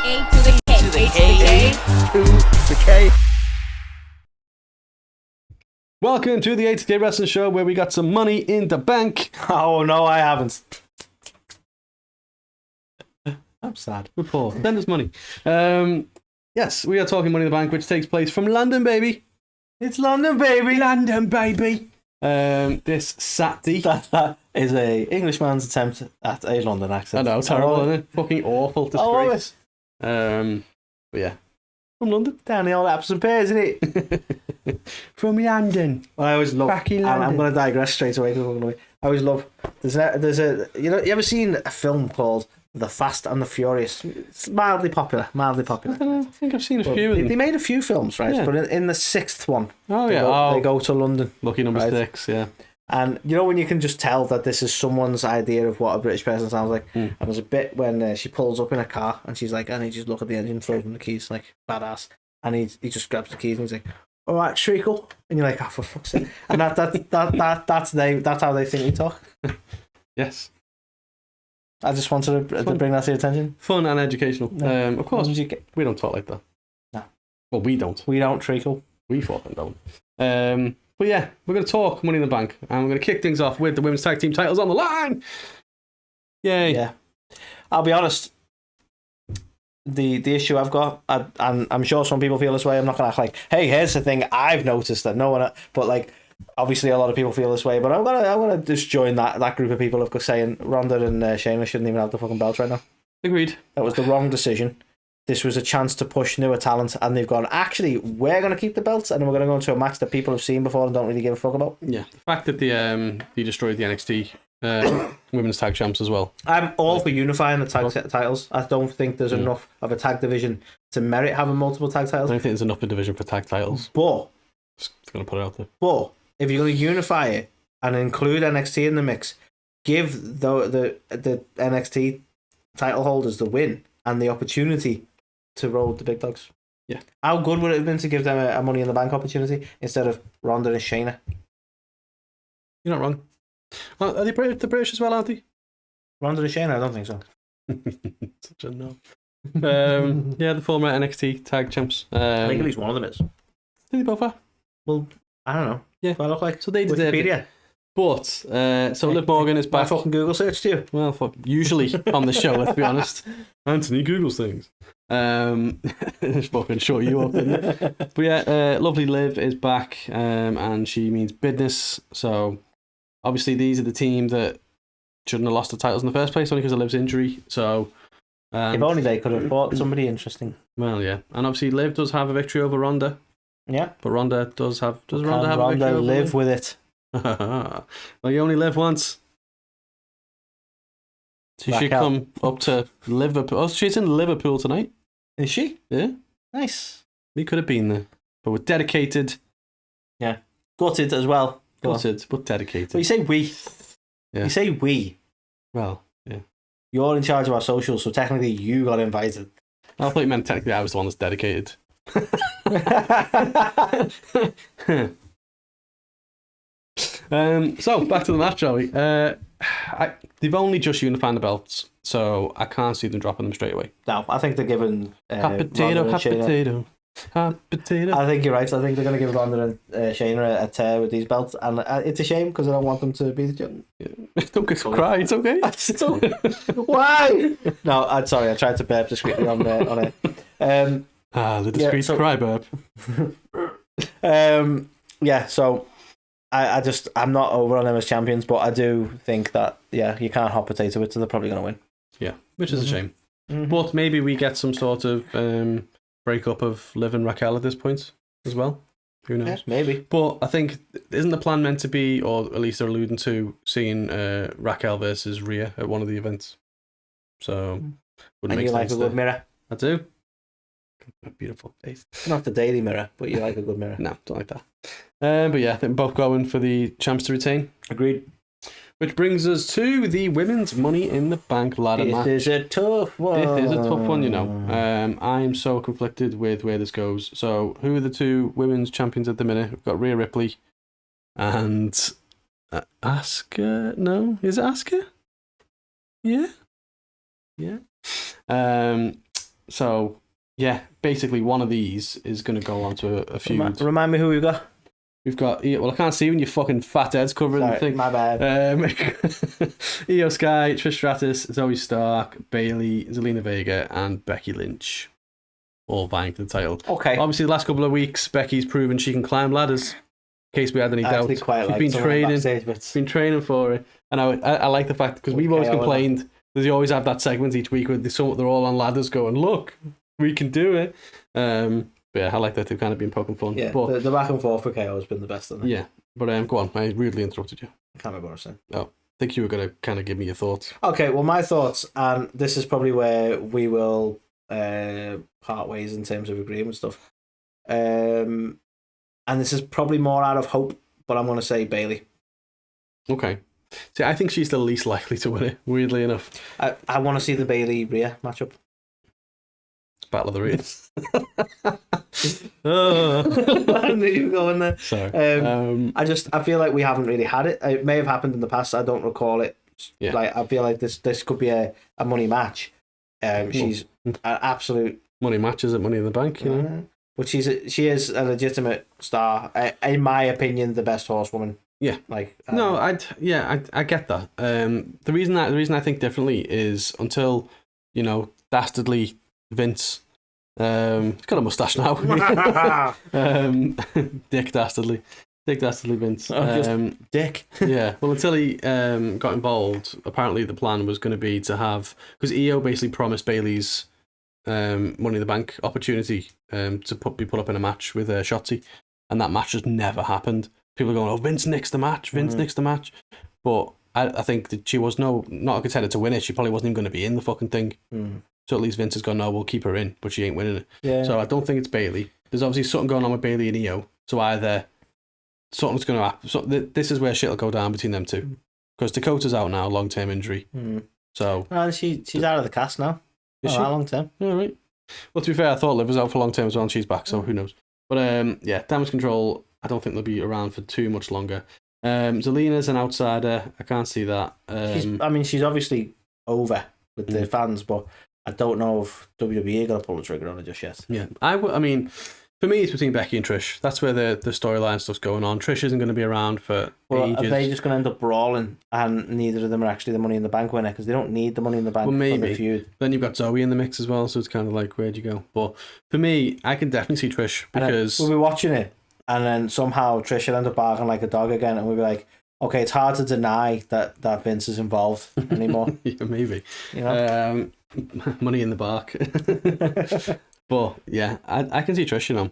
A to the K. To the K. To the K. Welcome to the 8K Wrestling Show, where we got some money in the bank. Oh, no, I haven't. I'm sad. Good Paul. Send us money. Yes, we are talking Money in the Bank, which takes place from London, baby. It's London, baby. London, baby. This Saturday. That is a Englishman's attempt at a London accent. I know, terrible, isn't it? Fucking awful. I love it. But yeah, from London. Down the old apples and pears, isn't it? From London. I always love. Back in And London. I'm going to digress straight away. I always love. There's a you ever seen a film called The Fast and the Furious? It's mildly popular. I don't know, I think I've seen a few of them. They made a few films, right? Yeah. But in the sixth one, Oh, they yeah. go, they go to London. Lucky number Right. 6, yeah. And you know when you can just tell that this is someone's idea of what a British person sounds like? And there's a bit when she pulls up in a car and she's like, and he just look at the engine, throws him the keys, like, badass. And he just grabs the keys and he's like, all right, treacle. And you're like, oh, for fuck's sake. And that's how they think we talk. Yes. I just wanted to bring that to your attention. Fun and educational. No. Of course, You get- we don't talk like that. No. Well, we don't. We don't treacle. We fucking don't. But yeah, we're going to talk Money in the Bank, and we're going to kick things off with the women's tag team titles on the line. Yay! Yeah, I'll be honest. The issue I've got, and I'm sure some people feel this way. I'm not gonna act like, hey, here's the thing I've noticed that no one. But like, obviously, a lot of people feel this way. But I'm gonna just join that group of people of saying Ronda and Shayna shouldn't even have the fucking belts right now. Agreed. That was the wrong decision. This was a chance to push newer talent, and they've gone, actually, we're going to keep the belts, and then we're going to go into a match that people have seen before and don't really give a fuck about. Yeah, the fact that they destroyed the NXT women's tag champs as well. I'm all for unifying the tag titles. I don't think there's enough of a tag division to merit having multiple tag I titles. don't think there's enough of a division for tag titles. But Just going to put it out there. if you're going to unify it and include NXT in the mix, give the NXT title holders the win and the opportunity to roll the big dogs. Yeah. How good would it have been to give them a Money in the Bank opportunity instead of Ronda and Shayna? You're not wrong. Are they the British as well, aren't they? Ronda and Shayna? I don't think so. Such a no. Yeah, the former NXT tag champs. I think at least one of them is. Did they both are? Well, I don't know. Yeah. What I look like? So they deserve it. Wikipedia. But, so Liv Morgan is My back. fucking Google search to you. Well, fuck, usually on the show, let's be honest. Anthony Googles things. Just fucking shut you up, didn't it? But yeah, lovely Liv is back, and she means business. So obviously these are the team that shouldn't have lost the titles in the first place, only because of Liv's injury. So If only they could have bought somebody interesting. well, yeah, and obviously Liv does have a victory over Ronda, Yeah. but Ronda does have. Does Can Ronda have a victory Ronda over live with it? well, you only live once. So she should Raquel. come up to Liverpool. Oh, she's in Liverpool tonight. Is she? Yeah, Nice. we could have been there, but we're dedicated. Gutted as well. Go on. Gutted, but dedicated. But you say we. Yeah. You say we. Well, yeah. You're in charge of our socials, so technically you got invited. I thought you meant technically I was the one that's dedicated. So back to the match, shall we? They've only just unified the belts, so I can't see them dropping them straight away. No, I think they're giving Hot potato, Ronda and hot Shayna- potato, hot potato. I think you're right. I think they're going to give Ronda and Shayna a tear with these belts, and it's a shame because I don't want them to be the Don't get cry, it's okay. Why? No, I'm sorry. I tried to burp discreetly on it. The discreet cry burp. Yeah. So I'm not over on them as champions, but I do think that you can't hot potato it, so they're probably going to win. Yeah, which is a shame. Mhm. But maybe we get some sort of breakup of Liv and Raquel at this point as well. Who knows? Yeah, maybe. But I think, isn't the plan meant to be, or at least they're alluding to, seeing Raquel versus Rhea at one of the events? So, would And make you like sense a good there. mirror. I do. A beautiful face. Not the daily mirror, but you like a good mirror. No, don't like that. But yeah, I think both going for the champs to retain. Agreed. Which brings us to the women's Money in the Bank ladder match. It is a tough one. It is a tough one, you know. I'm so conflicted with where this goes. So, who are the two women's champions at the minute? We've got Rhea Ripley and Asuka. No, is it Asuka? Yeah, yeah. So yeah, basically one of these is going to go on to a feud. Remind me who we've got. We've got, well, I can't see when your fucking fat head's covering the thing. My bad. Iyo Sky, Trish Stratus, Zoey Stark, Bayley, Zelina Vega, and Becky Lynch. All vying for the title. Okay. Obviously, the last couple of weeks, Becky's proven she can climb ladders. In case we had any doubt. She's been training for it. And I like the fact, because we've always complained that you always have that segment each week where they're all on ladders going, look, we can do it. But yeah, I like that they've kind of been poking fun. Yeah, but the back and forth for KO has been the best, hasn't it? Yeah, but go on. I rudely interrupted you. I can't remember what I was saying. Oh, I think you were going to kind of give me your thoughts. Okay, well, my thoughts, and this is probably where we will part ways in terms of agreeing with stuff. And this is probably more out of hope, but I'm going to say Bayley. Okay. See, I think she's the least likely to win it, weirdly enough. I want to see the Bayley-Rhea matchup. Battle of the Reyes. I knew you were going there. Sorry. I feel like we haven't really had it. It may have happened in the past. I don't recall it. Yeah. Like, I feel like this could be a money match. She's an absolute money matches at Money in the Bank, you know. But she is a legitimate star. In my opinion, the best horsewoman. Yeah. Like I get that. The reason I think differently is until, dastardly Vince. He's got a mustache now. Dick Dastardly Vince. Dick. Yeah. Well, until he got involved, apparently the plan was going to be to have, because Iyo basically promised Bayley's Money in the Bank opportunity to be put up in a match with Shotzi, and that match just never happened. People are going, "Oh, Vince nicks the match. But I think that she was not a contender to win it. She probably wasn't even going to be in the fucking thing. So at least Vince has gone, no, we'll keep her in, but she ain't winning it. Yeah. So I don't think it's Bayley. There's obviously something going on with Bayley and Iyo. So either something's going to happen. So this is where shit will go down between them two. Because Dakota's out now, long-term injury. So and she's out of the cast now. Is she? Long-term. All right. Well, to be fair, I thought Liv was out for long-term as well, and she's back, so who knows. But Damage Ctrl, I don't think they'll be around for too much longer. Zelina's an outsider. I can't see that. She's obviously over with the fans, but I don't know if WWE are going to pull the trigger on it just yet. Yeah, I mean, for me, it's between Becky and Trish. That's where the storyline stuff's going on. Trish isn't going to be around for ages. Are they just going to end up brawling, and neither of them are actually the Money in the Bank winner, because they don't need the Money in the Bank for the feud. Then you've got Zoey in the mix as well, so it's kind of like, where'd you go? But for me, I can definitely see Trish, because we'll be watching it, and then somehow Trish will end up barking like a dog again, and we'll be like, okay, it's hard to deny that Vince is involved anymore. Yeah, maybe. Money in the bark. But yeah, I can see Trish,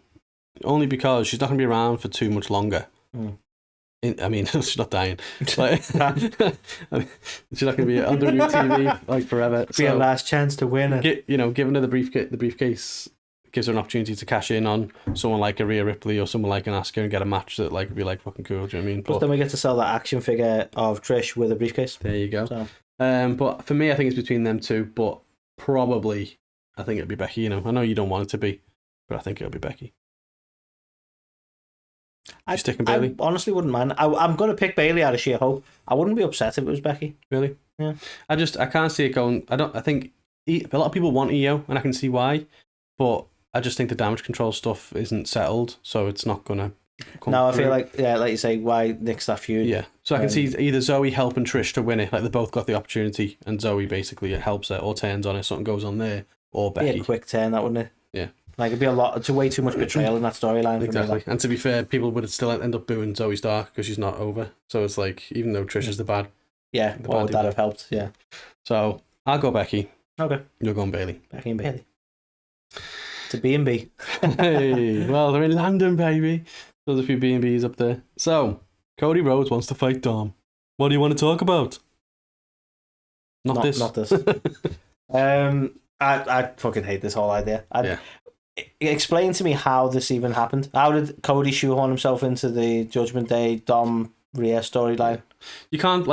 only because she's not going to be around for too much longer. She's not dying. Like, she's not going to be on WWE like forever. Be a last chance to win it. Giving her the briefcase gives her an opportunity to cash in on someone like a Rhea Ripley or someone like an Asuka and get a match that would be fucking cool. Do you know what I mean? Plus, then we get to sell that action figure of Trish with a briefcase. There you go. So. But for me, I think it's between them two. But probably, I think it'll be Becky. I know you don't want it to be, but I think it'll be Becky. You sticking Bayley? I honestly wouldn't mind. I'm going to pick Bayley out of sheer hope. I wouldn't be upset if it was Becky. Really? Yeah. I can't see it going. I think a lot of people want Iyo, and I can see why, but I just think the Damage Ctrl stuff isn't settled, so it's not going to come No, I through. feel like, like you say, why nix that feud? Yeah. So I can see either Zoey helping Trish to win it, like they both got the opportunity, and Zoey basically helps her or turns on it, something goes on there, or Becky. It'd be a quick turn, that wouldn't it? Yeah. Like, it'd be it's way too much betrayal in that storyline. Exactly. And to be fair, people would still end up booing Zoey Stark because she's not over. So it's like, even though Trish is the bad. Yeah, would that have helped? Yeah. So I'll go Becky. Okay. You're going Bayley. Becky and Bayley. To B&B. Hey, well, they're in London, baby. There's a few B&Bs up there. So, Cody Rhodes wants to fight Dom. What do you want to talk about? Not this. Not this. I fucking hate this whole idea. Explain to me how this even happened. How did Cody shoehorn himself into the Judgment Day Dom Rhea storyline? You can't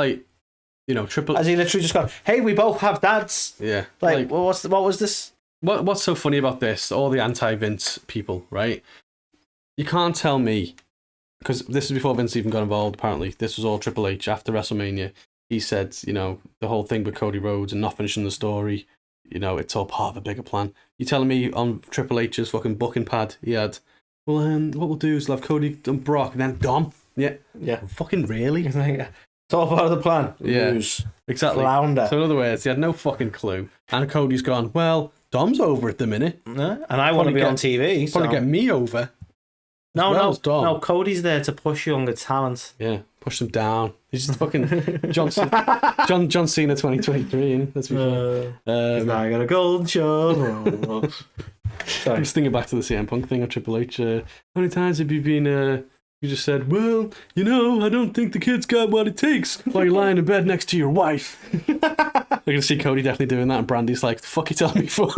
triple. Has he literally just gone, hey, we both have dads? Yeah. What was this? What's so funny about this? All the anti-Vince people, right? You can't tell me, because this is before Vince even got involved. Apparently, this was all Triple H after WrestleMania. He said, the whole thing with Cody Rhodes and not finishing the story. you know, it's all part of a bigger plan. You telling me on Triple H's fucking booking pad he had, well, what we'll do is we'll have Cody and Brock and then Dom. Yeah. Fucking really? It's all part of the plan. Yeah. Lose. Exactly. Flounder. So in other words, he had no fucking clue. And Cody's gone, well, Dom's over at the minute. Yeah. And I want to be on TV. Probably get me over. No, Cody's there to push younger talent. Yeah, push them down. He's just fucking John Cena 2023. That's what I got a gold show. I'm just thinking back to the CM Punk thing on Triple H. How many times have you been? You just said, well, you know, I don't think the kid's got what it takes while you're lying in bed next to your wife. I can see Cody definitely doing that, and Brandy's like, the fuck you telling me for?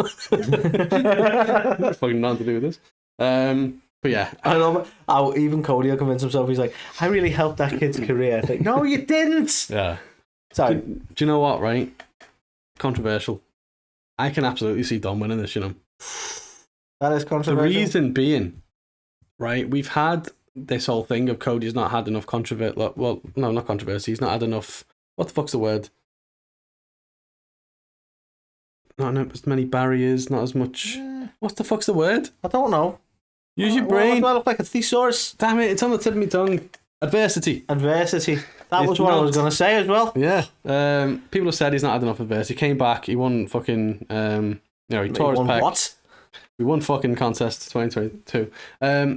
Fucking nothing to do with this. But yeah, I know how even Cody will convince himself. He's like, I really helped that kid's career. It's like, no, you didn't. Yeah. Sorry. Do you know what? Right? Controversial. I can absolutely see Dom winning this. You know. That is controversial. The reason being, right? We've had this whole thing of Cody's not had enough controversy. Well, no, not controversy. He's not had enough. What the fuck's the word? Not as many barriers. Not as much. What the fuck's the word? I don't know. Use your brain. What do I look like? A thesaurus? Damn it, it's on the tip of my tongue. Adversity. That was what I was going to say as well. Yeah. People have said he's not had enough adversity. He came back, he won fucking, he tore his pec. What? We won fucking contest 2022.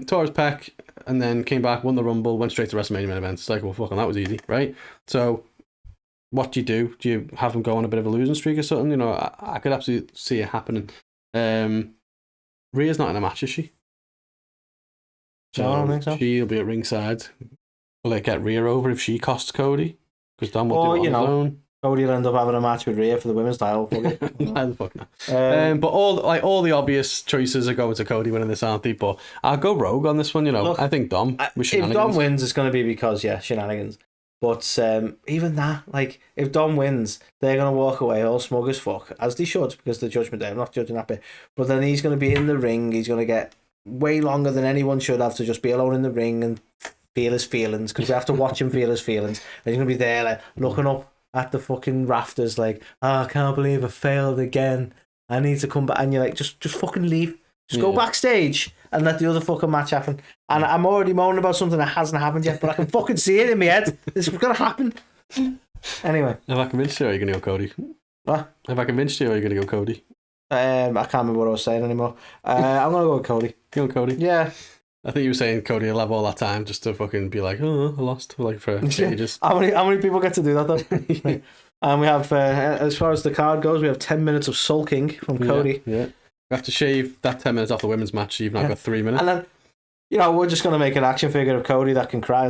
Tore his pec, and then came back, won the Rumble, went straight to WrestleMania main event. It's like, well, fucking, that was easy, right? So, what do you do? Do you have him go on a bit of a losing streak or something? You know, I could absolutely see it happening. Rhea's not in a match, is she? So no, I don't think so. She'll be at ringside. Will it get Rhea over if she costs Cody? Because Dom will do it on his own. Cody will end up having a match with Rhea for the women's title. Why the fuck not? But all the obvious choices are going to Cody winning this, aren't they? But I'll go rogue on this one. You know, look, I think Dom. If Dom wins, it's going to be because shenanigans. But even that, like, if Dom wins, they're going to walk away all smug as fuck, as they should, because the Judgment Day. I'm not judging that bit. But then he's going to be in the ring. He's going to get way longer than anyone should have to just be alone in the ring and feel his feelings, because we have to watch him feel his feelings. And he's going to be there, like, looking up at the fucking rafters, like, oh, I can't believe I failed again. I need to come back. And you're like, just fucking leave. Just go backstage and let the other fucking match happen. And I'm already moaning about something that hasn't happened yet, but I can fucking see it in my head. This is going to happen. Anyway. Have I convinced you, or are you going to go Cody? What? Have I convinced you, or are you going to go Cody? I can't remember what I was saying anymore. I'm going to go with Cody. You going Cody? Yeah. I think you were saying Cody will have all that time just to fucking be like, oh, I lost, like, for ages. How many people get to do that, though? And we have, as far as the card goes, we have 10 minutes of sulking from Cody. Yeah. We have to shave that 10 minutes off the women's match, so you've now got 3 minutes. And then, we're just going to make an action figure of Cody that can cry.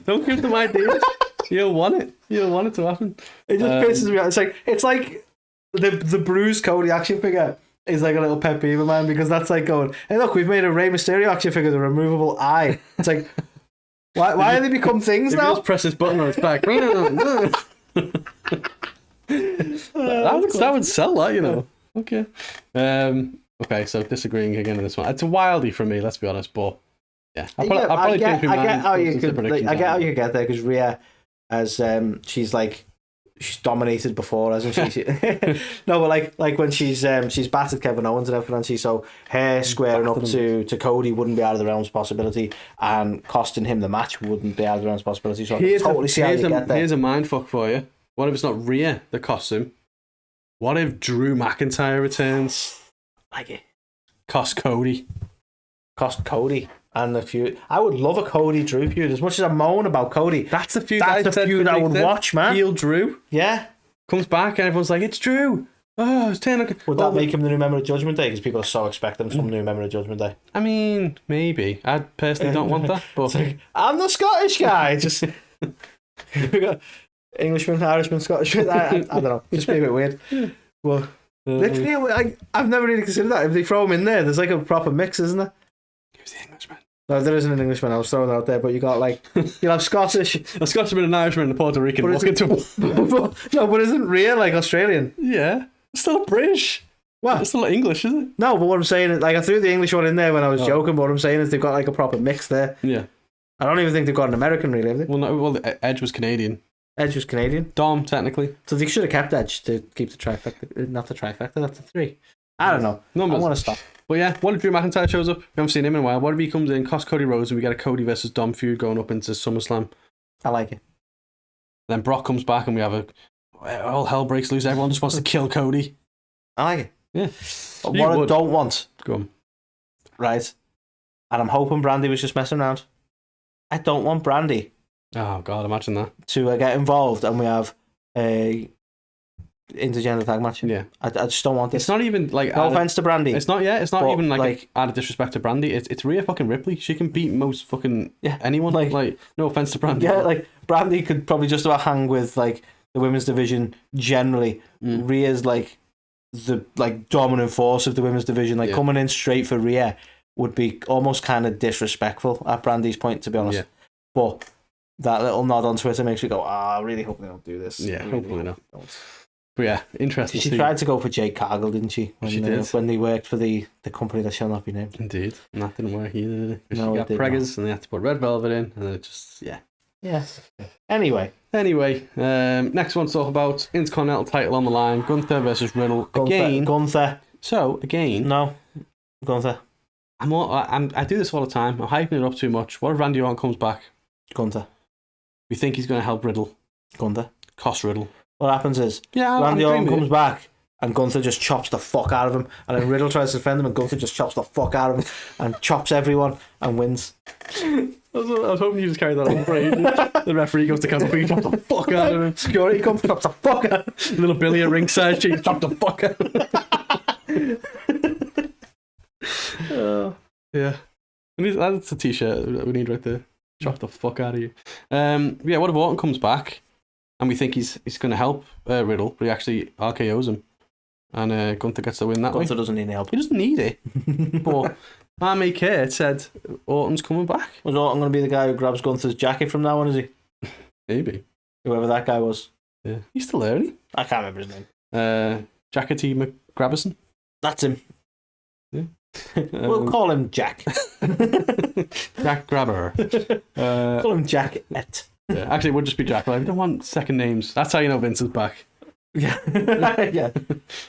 Don't give them ideas. You'll want it. You'll want it to happen. It just pisses me off. It's like the bruised Cody action figure is like a little pet peeve of mine, because that's like going, hey, look, we've made a Rey Mysterio action figure with a removable eye. It's like, why have they become things now? Just press this button on its back. that would sell that, you know. Okay. Okay, so disagreeing again in this one. It's a wildie for me, let's be honest, but yeah. I get how you could get there, because Rhea, as she's dominated before, hasn't she? No, but like when she's battered Kevin Owens and everything, and so her squaring up to Cody wouldn't be out of the realms of possibility, and costing him the match wouldn't be out of the realms of possibility. So I totally see how you get there. Here's a mindfuck for you. What if it's not Rhea that costs him? What if Drew McIntyre returns? Like it. Cost Cody. And the feud. I would love a Cody Drew feud. As much as I moan about Cody, that's the feud. That's the feud I would watch, man. Heel Drew. Yeah. Comes back and everyone's like, it's Drew. Oh, it's 10 o'clock. Would that make him the new member of Judgment Day? Because people are so expecting some new member of Judgment Day. I mean, maybe. I personally don't want that. But I'm the Scottish guy. Just we got Englishman, Irishman, Scottishman. I don't know. Just be a bit weird. Well, I've never really considered that. If they throw him in there, there's like a proper mix, isn't there? Who's the Englishman? No, there isn't an Englishman. I was throwing it out there, but you got you'll have Scottish, a Scotsman, an Irishman, and a Puerto Rican. No, but isn't Rhea like Australian? Yeah, it's still British. What? It's still English, isn't it? No, but what I'm saying is, I threw the English one in there when I was joking. But what I'm saying is they've got like a proper mix there. Yeah. I don't even think they've got an American, really, have they? Well, no, Edge was Canadian. Edge was Canadian. Dom, technically. So they should have kept Edge to keep the trifecta. Not the trifecta, that's the 3. I don't know. I want to stop. But yeah, what if Drew McIntyre shows up? We haven't seen him in a while. What if he comes in, costs Cody Rhodes, and we get a Cody versus Dom feud going up into SummerSlam? I like it. Then Brock comes back and we have all hell breaks loose. Everyone just wants to kill Cody. I like it. Yeah. What I don't want. Go on. Right. And I'm hoping Brandy was just messing around. I don't want Brandy. Oh, God, imagine that. To get involved and we have a intergender tag match. Yeah. I just don't want this. It's not even like... No offense to Brandy. It's not even like out of disrespect to Brandy. It's Rhea fucking Ripley. She can beat most fucking anyone. Like, no offense to Brandy. Yeah, like, Brandy could probably just about hang with, like, the women's division generally. Rhea's, like, the dominant force of the women's division. Like, coming in straight for Rhea would be almost kind of disrespectful at Brandy's point, to be honest. Yeah. But that little nod on Twitter makes me go, I really hope they don't do this. Yeah, hopefully not. But yeah, interesting. She tried to go for Jade Cargill, didn't she? She did. When they worked for the company that shall not be named. Indeed. And that didn't work either, did it? No, she got preggers and they had to put Red Velvet in, and then it just, Yeah. Anyway, next one to talk about, Intercontinental title on the line, Gunther versus Riddle. Gunther. So, again... No, Gunther. I do this all the time. I'm hyping it up too much. What if Randy Orton comes back? Gunther. We think he's going to help Riddle. Gunther. Cost Riddle. What happens is Randy Orton comes back and Gunther just chops the fuck out of him, and then Riddle tries to defend him and Gunther just chops the fuck out of him and chops everyone and wins. I was hoping you just carried that on for ages. The referee goes to count up, he chops the fuck out of him. Security comes, chops the fuck out of him. Little Billy at ringside, she chops the fuck out of him. Yeah. That's a t-shirt we need right there. Chop the fuck out of you. What if Orton comes back and we think he's going to help Riddle, but he actually RKO's him, and Gunther gets the win that way? Gunther doesn't need any help. He doesn't need it. But my mate Kurt said Orton's coming back. Was Orton going to be the guy who grabs Gunther's jacket from now on, is he? Maybe. Whoever that guy was. Yeah. He's still there, isn't he? I can't remember his name. Jackety McGrabberson. That's him. Yeah. We'll call him Jack. Jack Grabber. Call him Jack Et. Yeah, actually, it would just be Jack. Like, we don't want second names. That's how you know Vince is back. Yeah. Yeah.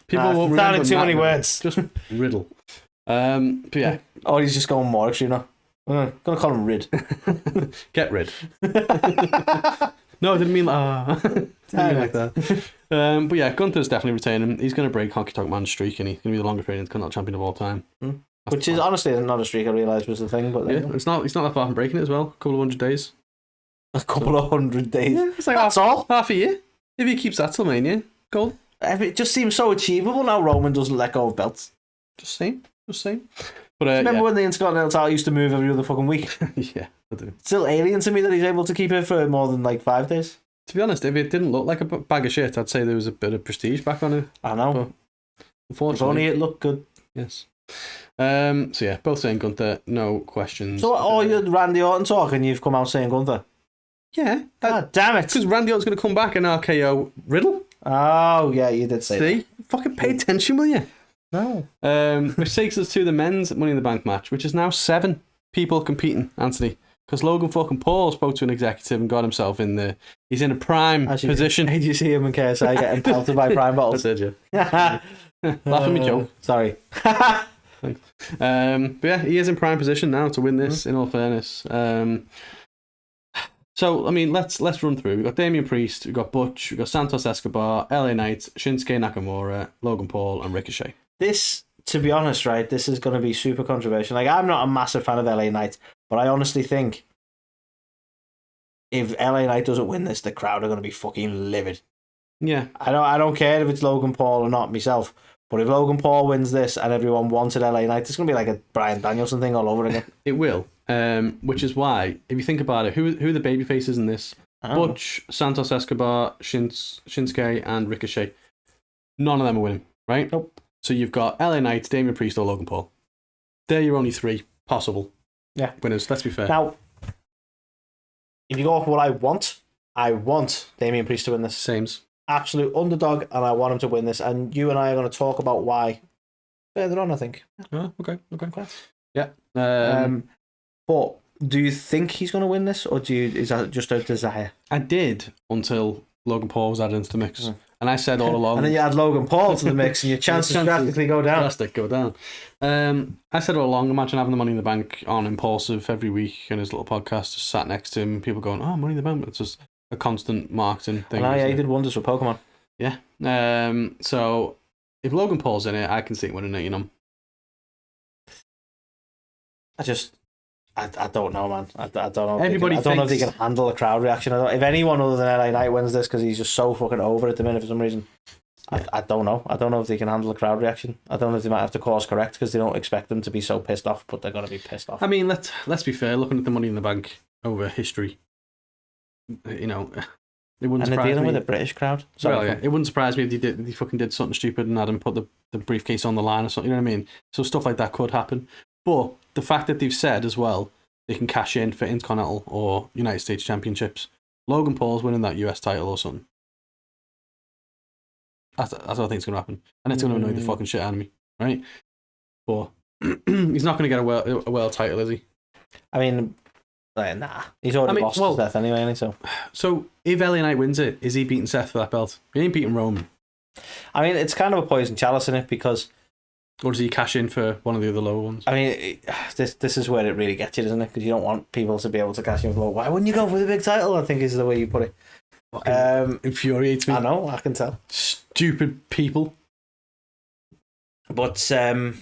People won't remember too many words. Just Riddle. But yeah. Oh, he's just going more extreme now. I'm going to call him Rid. Get rid. No, I didn't mean like that. But yeah, Gunther's definitely retaining him. He's going to break Honky Tonk Man's streak, and he's going to be the longest reigning Intercontinental champion of all time. Which is honestly not a streak I realised was the thing. But it's not that far from breaking it as well. A couple of 100 days. A couple of 100 days. Yeah, it's like that's all. Half a year. If he keeps that till Mania, gold. It just seems so achievable now. Roman doesn't let go of belts. Just saying. But remember when the Intercontinental title used to move every other fucking week? Yeah, I do. It's still alien to me that he's able to keep it for more than like 5 days. To be honest, if it didn't look like a bag of shit, I'd say there was a bit of prestige back on it. I know. But unfortunately, if only it looked good. Yes. So yeah, both saying Gunther, no questions. So all your Randy Orton talk and you've come out saying Gunther? Yeah. God damn it. Because Randy Orton's going to come back and RKO Riddle. Oh, yeah, you did say that. Fucking pay attention, will you? No. Which takes us to the men's Money in the Bank match, which is now 7 people competing, Anthony. Because Logan fucking Paul spoke to an executive and got himself in the... He's in a prime position. Did you see him in KSI getting pelted by prime bottles? I did, yeah. Laugh at me joke. Sorry. Thanks. But yeah, he is in prime position now to win this, in all fairness. So, I mean, let's run through. We've got Damian Priest, we've got Butch, we've got Santos Escobar, LA Knight, Shinsuke Nakamura, Logan Paul, and Ricochet. This, to be honest, right, this is going to be super controversial. Like, I'm not a massive fan of LA Knight, but I honestly think if LA Knight doesn't win this, the crowd are going to be fucking livid. Yeah. I don't care if it's Logan Paul or not myself, but if Logan Paul wins this and everyone wanted LA Knight, it's going to be like a Bryan Danielson thing all over again. It will. Which is why, if you think about it, who are the baby faces in this? Butch, Santos Escobar, Shinsuke, and Ricochet. None of them are winning, right? Nope. So you've got LA Knight, Damian Priest, or Logan Paul. They're your only 3 possible winners, let's be fair. Now, if you go off what I want Damian Priest to win this. Sames. Absolute underdog, and I want him to win this. And you and I are going to talk about why further on, I think. Oh, okay. Yeah. But Do you think he's going to win this, or is that just a desire? I did until Logan Paul was added into the mix. And I said all along... and then you add Logan Paul to the mix and your chances drastically go down. I said all along, imagine having the Money in the Bank on Impulsive every week in his little podcast, just sat next to him, people going, oh, Money in the Bank. It's just a constant marketing thing. And he did wonders for Pokemon. Yeah. So if Logan Paul's in it, I can see him winning it, you know. I don't know, man. I don't know. I Everybody don't know if they can handle a crowd reaction. If anyone other than LA Knight wins this, because he's just so fucking over at the minute for some reason. Yeah. I don't know. I don't know if they can handle a crowd reaction. I don't know if they might have to course correct because they don't expect them to be so pissed off, but they're going to be pissed off. I mean, let's be fair. Looking at the Money in the Bank over history, you know, it wouldn't surprise me. And they're dealing with a British crowd. It wouldn't surprise me if they fucking did something stupid and had him put the briefcase on the line or something. You know what I mean? So stuff like that could happen. But the fact that they've said as well, they can cash in for Intercontinental or United States Championships. Logan Paul's winning that US title or something. That's what I think is going to happen. And it's going to annoy the fucking shit out of me, right? But he's not going to get a world title, is he? I mean, nah. He's already lost to Seth anyway, So if LA Knight wins it, is he beating Seth for that belt? He ain't beating Roman. I mean, it's kind of a poison chalice in it because... Or does he cash in for one of the other lower ones? I mean, this is where it really gets you, isn't it? Because you don't want people to be able to cash in for low. Why wouldn't you go for the big title? I think is the way you put it. Infuriates me. I know, I can tell. Stupid people. But I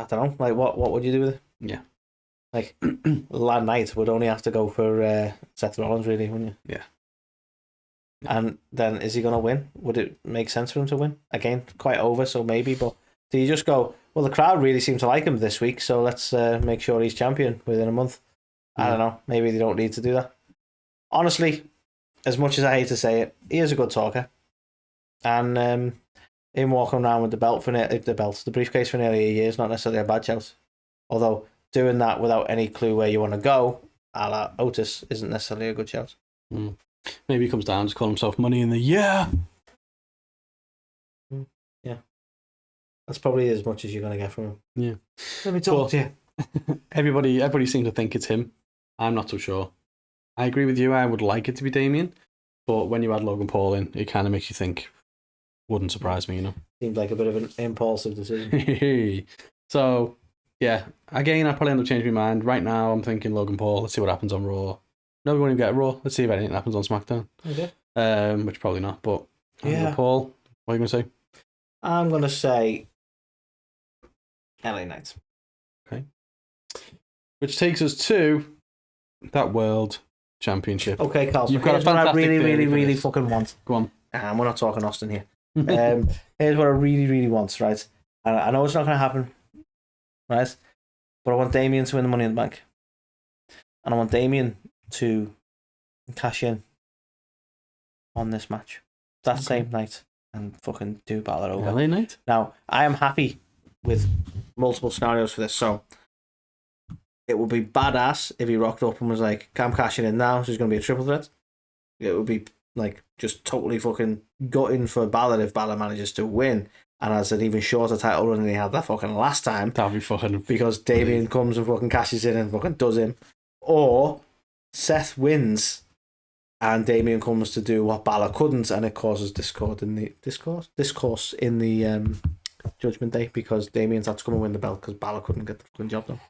don't know. Like, what would you do with it? Yeah. Like, LA Knight would only have to go for Seth Rollins, really, wouldn't you? Yeah. And then is he going to win? Would it make sense for him to win? Again, quite over, so maybe. But do you just go, well, the crowd really seem to like him this week, so let's make sure he's champion within a month? I don't know. Maybe they don't need to do that. Honestly, as much as I hate to say it, he is a good talker. And him walking around with the briefcase for nearly a year is not necessarily a bad shout. Although doing that without any clue where you want to go, a la Otis, isn't necessarily a good shout. Maybe he comes down to call himself Money in the Year. Yeah. That's probably as much as you're going to get from him. Yeah. Let me talk to you. Everybody seems to think it's him. I'm not so sure. I agree with you. I would like it to be Damian. But when you add Logan Paul in, it kind of makes you think, wouldn't surprise me, you know? Seems like a bit of an impulsive decision. So, yeah. Again, I'll probably end up changing my mind. Right now, I'm thinking Logan Paul. Let's see what happens on Raw. No, we won't even get a Raw. Let's see if anything happens on SmackDown. Okay. Which probably not, but yeah. Paul, what are you going to say? I'm going to say LA Knight. Okay. Which takes us to that World Championship. Okay, Carl. You've got a fantastic really fucking want. Go on. We're not talking Austin here. Here's what I really want, right? And I know it's not going to happen, right? But I want Damian to win the Money in the Bank. And I want Damian to cash in on this match that same night and fucking do Balor over. LA Knight? Now, I am happy with multiple scenarios for this, so it would be badass if he rocked up and was like, I'm cashing in now, so there's going to be a triple threat. It would be like just totally fucking gutting for Balor if Balor manages to win and has an even shorter title run than he had that fucking last time. That'd be fucking... Because Damian comes and fucking cashes in and fucking does him. Or Seth wins and Damian comes to do what Balor couldn't and it causes discourse in the Judgment Day because Damian's had to come and win the belt because Balor couldn't get the fucking job done.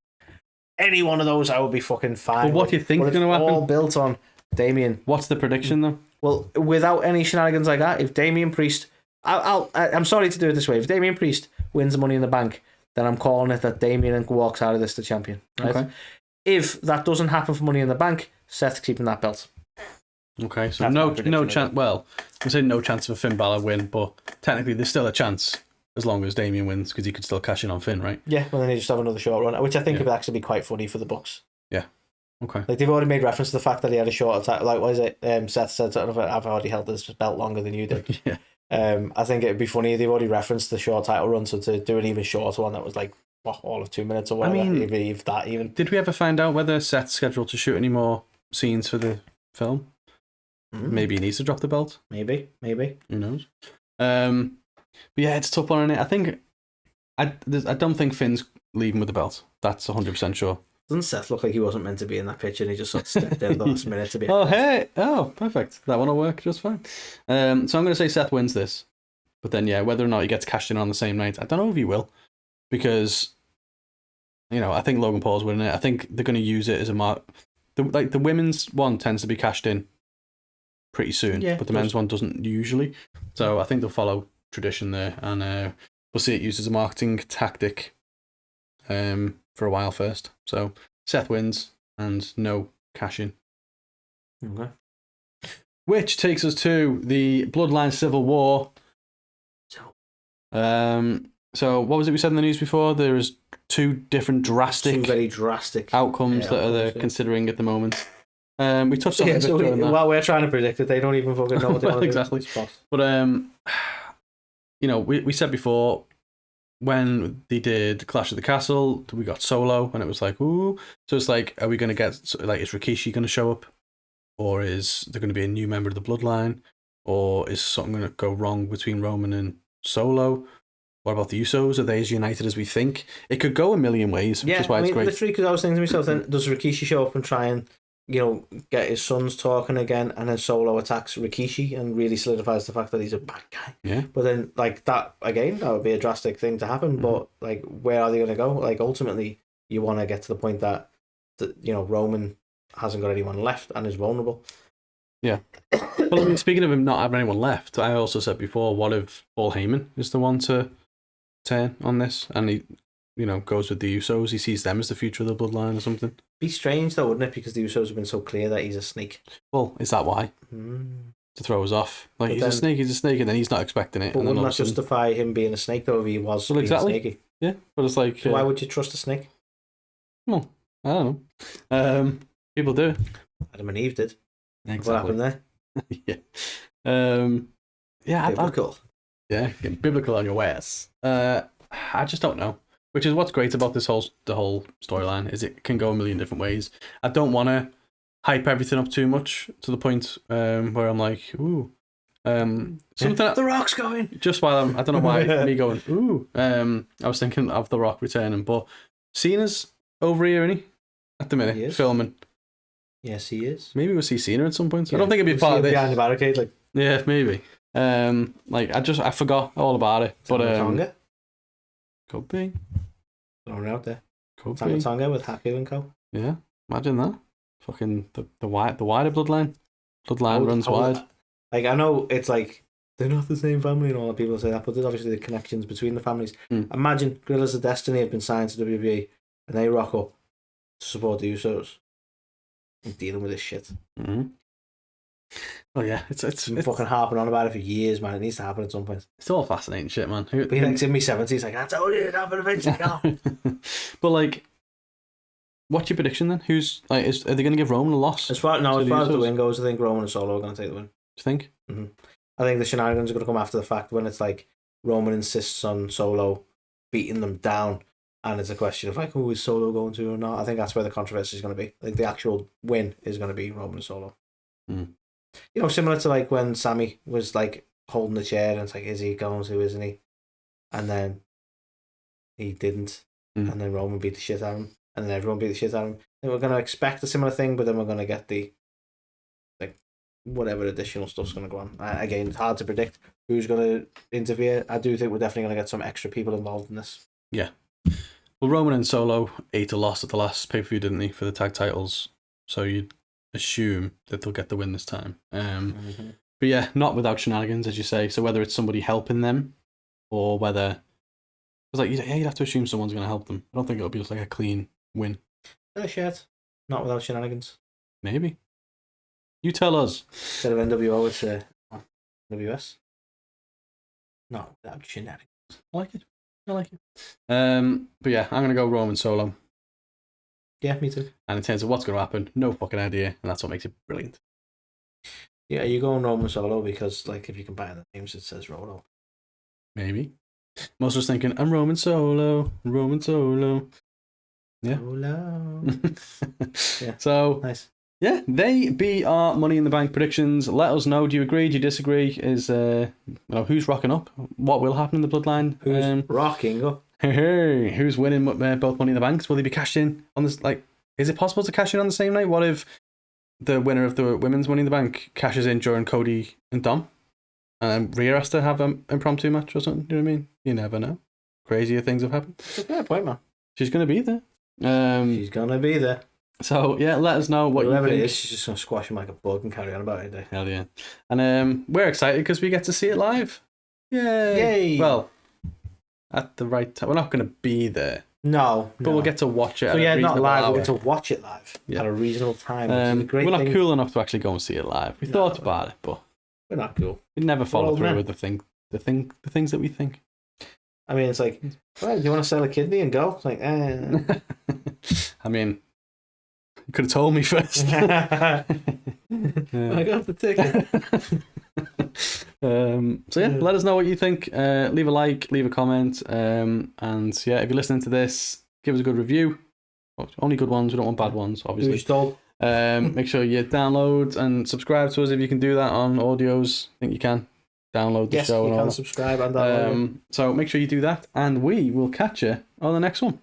Any one of those I would be fucking fine. But what do you think is going to happen? All built on Damian. What's the prediction though? Well, without any shenanigans like that, if Damian Priest... I'm sorry to do it this way. If Damian Priest wins the Money in the Bank, then I'm calling it that Damian walks out of this the champion. Right? Okay. If that doesn't happen for Money in the Bank, Seth's keeping that belt. Okay, so no chance. Well, I'm saying no chance of a Finn Balor win, but technically there's still a chance as long as Damian wins because he could still cash in on Finn, right? Yeah, well then they just have another short run, which I think would actually be quite funny for the Bucks. Yeah. Okay. Like they've already made reference to the fact that he had a shorter title. Like, what is it? Seth said something about, I've already held this belt longer than you did. Yeah. I think it'd be funny. They've already referenced the short title run, so to do an even shorter one that was like all of 2 minutes or whatever. I mean, if that even. Did we ever find out whether Seth's scheduled to shoot any more scenes for the film? Maybe he needs to drop the belt. Maybe. Who knows? But yeah, it's a tough one, isn't it? I think I don't think Finn's leaving with the belt. That's 100% sure. Doesn't Seth look like he wasn't meant to be in that picture and he just sort of stepped in the last minute to be? Oh, hey! Oh, perfect. That one will work just fine. So I'm going to say Seth wins this. But then, yeah, whether or not he gets cashed in on the same night, I don't know if he will. Because, I think Logan Paul's winning it. I think they're going to use it as a mark. The women's one tends to be cashed in pretty soon, but the men's one doesn't usually. So I think they'll follow tradition there. And we'll see it used as a marketing tactic for a while first. So Seth wins and no cash in. Okay. Which takes us to the Bloodline Civil War. So what was it we said in the news before? There is two very drastic outcomes that they're considering at the moment. We touched on it a bit while we're trying to predict it, they don't even fucking know what they want to exactly. do. But we said before, when they did Clash at the Castle, we got Solo, and it was like, ooh. So it's like, are we going to get, is Rikishi going to show up? Or is there going to be a new member of the Bloodline? Or is something going to go wrong between Roman and Solo? What about the Usos? Are they as united as we think? It could go a million ways, which is why it's great. Literally, because I was thinking to myself, then does Rikishi show up and try and, get his sons talking again, and then Solo attacks Rikishi and really solidifies the fact that he's a bad guy? Yeah. But then, that would be a drastic thing to happen. Mm-hmm. But, where are they going to go? Ultimately, you want to get to the point that Roman hasn't got anyone left and is vulnerable. Yeah. Well, speaking of him not having anyone left, I also said before, what if Paul Heyman is the one to turn on this, and he, goes with the Usos? He sees them as the future of the Bloodline or something. Be strange though, wouldn't it? Because the Usos have been so clear that he's a snake. Well, is that why? To throw us off? He's a snake, and then he's not expecting it. But wouldn't that justify him being a snake though if he was being snaky? Yeah, but it's like... So why would you trust a snake? Well, I don't know. People do. Adam and Eve did. Exactly. What happened there? Yeah. Biblical. Get biblical on your ways. I just don't know. Which is what's great about the whole storyline, is it can go a million different ways. I don't want to hype everything up too much to the point where I'm like, ooh, something. The Rock's going. Just while I don't know why me going, ooh. I was thinking of The Rock returning, but Cena's over here, isn't he? At the minute, filming. Yes, he is. Maybe we'll see Cena at some point. Yeah, I don't think it'd be part of this. Behind the barricade, Yeah, maybe. I forgot all about it. But could be. Throwing it out there. Could be. Tonga with Haku and co. Yeah, imagine that. Fucking the wider bloodline. Bloodline runs wide. I know it's they're not the same family and all that people say that, but there's obviously the connections between the families. Imagine Guerrillas of Destiny have been signed to WWE and they rock up to support the Usos and dealing with this shit. Mm-hmm. Oh yeah, it's been fucking harping on about it for years, man. It needs to happen at some point. It's all fascinating shit, man. But in my 70s, I told you it'd happen eventually. But what's your prediction then? Who's are they going to give Roman a loss? As far as the win goes, I think Roman and Solo are going to take the win. Do you think? Mm-hmm. I think the shenanigans are going to come after the fact when it's Roman insists on Solo beating them down, and it's a question of who is Solo going to or not. I think that's where the controversy is going to be. I think the actual win is going to be Roman and Solo. Similar to when Sammy was holding the chair and it's is he going to, isn't he? And then he didn't, and then Roman beat the shit out of him, and then everyone beat the shit out of him. And we're going to expect a similar thing, but then we're going to get the whatever additional stuff's going to go on. Again, it's hard to predict who's going to interfere. I do think we're definitely going to get some extra people involved in this. Yeah. Well, Roman and Solo ate a loss at the last pay-per-view, didn't they, for the tag titles? So you'd assume that they'll get the win this time. But yeah, not without shenanigans, as you say. So whether it's somebody helping them or whether you'd have to assume someone's going to help them. I don't think it'll be just a clean win. Shit. Not without shenanigans. Maybe. You tell us. Instead of NWO, it's WS. Not without shenanigans. I like it. But yeah, I'm going to go Roman Solo. Yeah, me too. And in terms of what's going to happen, no fucking idea, and that's what makes it brilliant. Yeah, you going Roman Solo because, if you combine the names, it says Rolo. Maybe. I'm also just thinking, I'm Roman Solo. Yeah. Solo. Yeah. So, nice. Yeah, they be our Money in the Bank predictions. Let us know. Do you agree? Do you disagree? Is who's rocking up? What will happen in the Bloodline? Who's rocking up? Hey, who's winning both Money in the Banks? Will they be cashed in on this? Like, is it possible to cash in on the same night? What if the winner of the women's Money in the Bank cashes in during Cody and Dom, and then Rhea has to have an impromptu match or something? You know what I mean? You never know. Crazier things have happened. It's a fair point, man. She's gonna be there. She's gonna be there. So yeah, let us know what whoever you think. it is. She's just gonna squash him like a bug and carry on about it. Hell yeah! And we're excited because we get to see it live. Yay! Well, at the right time. We're not gonna be there. No, but we'll get to watch it. So yeah, not live. Hour. We'll get to watch it live at a reasonable time. We're not cool enough to actually go and see it live. We thought about it, but we're not cool. We never follow through with the things that we think. I mean, it's like, well, do you want to sell a kidney and go? It's like, I mean, you could have told me first. I got the ticket. So yeah, let us know what you think. Leave a like, leave a comment, and yeah, if you're listening to this, give us a good review. Only good ones. We don't want bad ones, obviously. Make sure you download and subscribe to us if you can do that on audios. I think you can download the show and all. Yes, you can subscribe and download. So make sure you do that, and we will catch you on the next one.